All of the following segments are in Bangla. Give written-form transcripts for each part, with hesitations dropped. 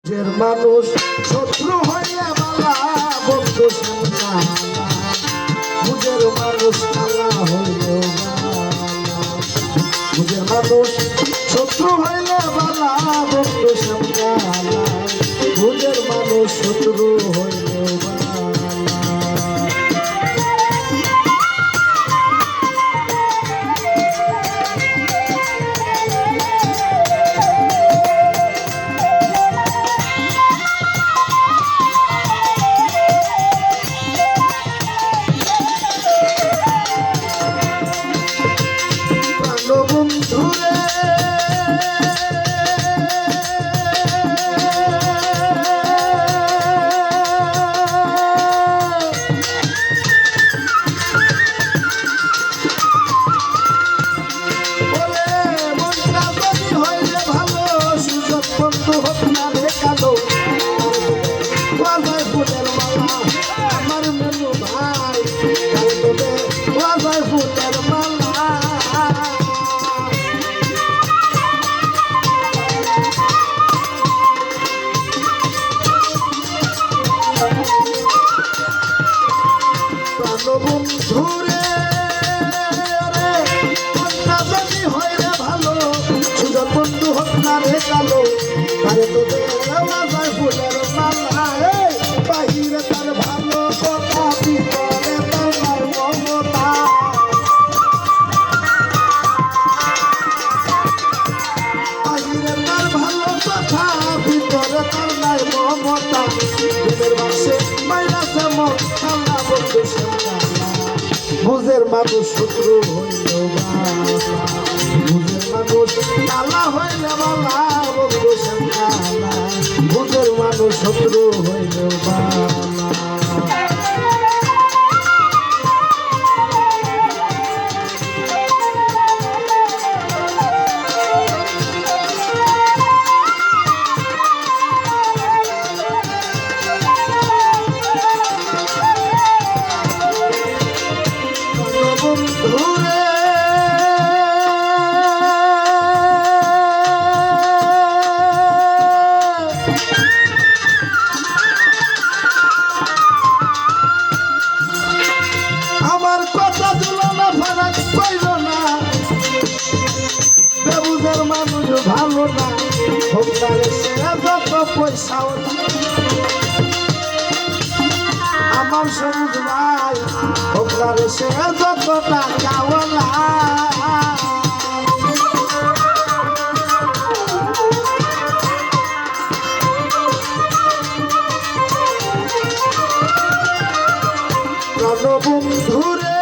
মানুষ শত্রু হইলে বালা বন্ধু সামনা বুঝের মানুষ কালা হইলে বুঝের মানুষ শত্রু হইলে বালা বন্ধু সামনা বুঝের মানুষ শত্রু হইলে বন্ধুরে জানি হইলে ভালো সুযোগ বন্ধু হোক না রে কালো আরে তোদের যায় ফুলের মালা বাহিরে তার ভালো কথা ভিতরে তার নাই মমতা বাহিরে তার ভালো কথা ভিতরে তার নাই মমতা দিনের বাসে মাইরা যেমন খালা বন্ধু বুঝের মানুষ শত্রু হইল বুঝের মানুষ কালা হইল বালা বন্ধু সাঙ্গালা বুঝের মানুষ শত্রু হইল বালা আমার কথা তুলনা ফারাক পাইল না বেবুদের মানুষ ভালো না ভোক্তারে সে যত পয়সাও আমার সবুজ ভাই ভোক্তারে সে যত টাকাওয়ালা বন্ধুরে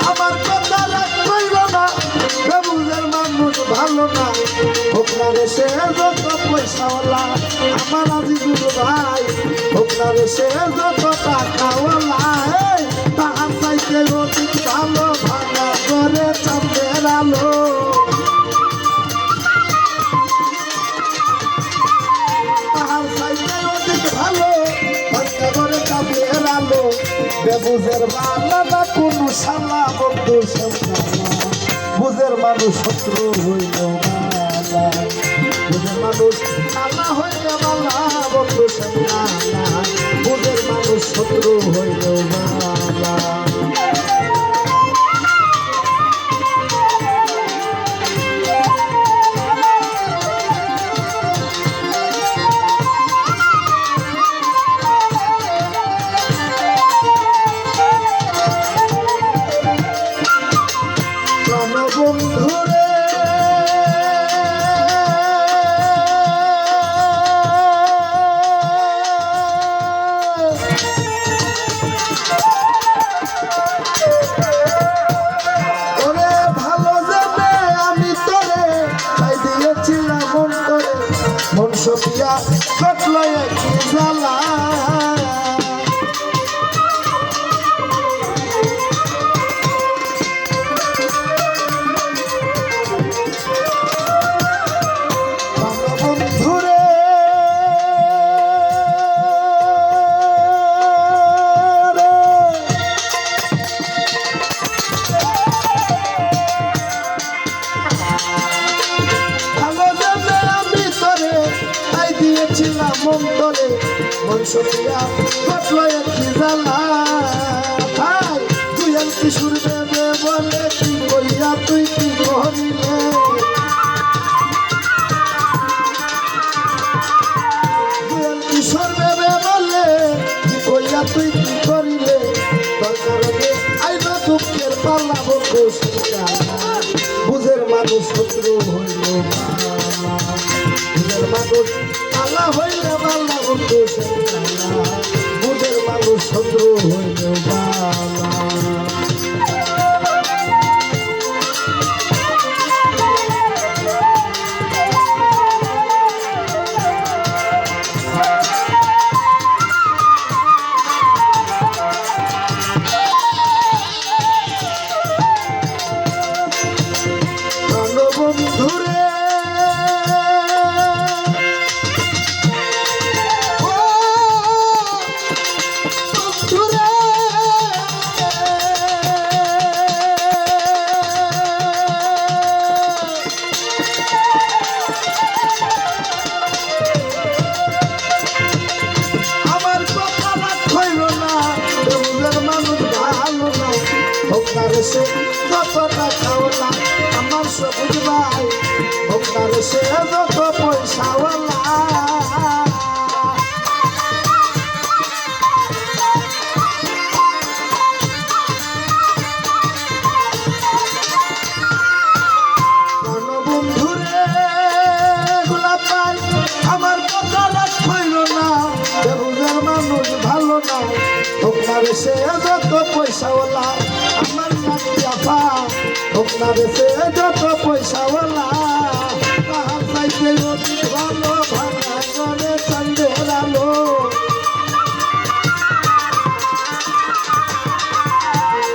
আমার কথা রাখইল না বেবুদের মানুষ ভালো না ভোক্তারে সে যত পয়সাওয়ালা আমার আজিজুল ভাই ভোক্তারে সে যত টাকাওয়ালা তাহার চাইতে অধিক ভালো ভাঙা করে চাঁদের আলো তাহার চাইতে অধিক ভালো বুঝের বালা না কোন শালা বন্ধু সামনা বুঝের মানুষ শত্রু হইল বালা বুঝের মানুষ কালা হইল বালা বন্ধু সামনা বুঝের মানুষ শত্রু হইল বালা বন্ধুরে ওরে ভালো যাবে আমি তোরে তাই দিয়েছিলাম মন করে মন সপিয়া কাটলো একই জ্বালা ভালো যাবে মন্তরে মন সতিয়া ঘটলো একটি জ্বালা ভাই তুই আর কিশোর দেবে বলে কি কইয়া তুই কি করিলে তুই আর কিশোর দেবে বলে কি কইয়া তুই কি করিলে দরকার হলে আইলো দুঃখের পাল্লা বন্ধু বুঝের মানুষ শত্রু হইল বুঝের মানুষ পাল্লা হইলে পাল্লা বন্ধু বুঝের মানুষ শত্রু হইল বালা বন্ধুরে ও বন্ধুরে আমার কথা রাখ হইল না বন্ধুর মানুষ ভালো না ভোক্তার সে যতটা খাওয়া আমার সবুজ ভাই ভোক্তার সে যত পয়সাওয়ালা বন্ধুরে গোলাপ ভাই আমার কথা রাখ হইল না বেহুদের মানুষ ভালো না ভোক্তার সে যত পয়সাওয়ালা আমার নাকি ভোক্তার সে যত পয়সাওয়ালা তাহার চাইতে অধিক ভালো ভাঙা করে চান্দের আলো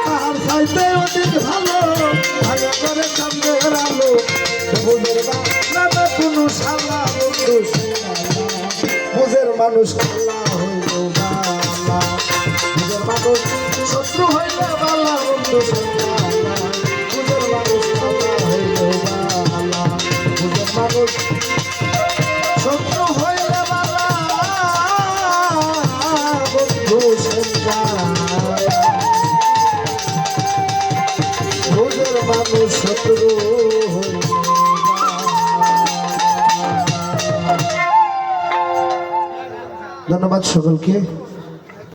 তাহার চাইতে অধিক ভালো ভাঙা করে চান্দের আলো বুঝের বাংলা কোনো শালা বন্ধু বুঝের মানুষ খালা হইল বালা বুঝের মানুষ শত্রু হইলে বালা বন্ধু বুঝের মানুষ খালা হইল বালা বুঝের মানুষ শত্রু হইলে বালা বন্ধু বুঝের মানুষ শত্রু হইল ধন্যবাদ সকলকে।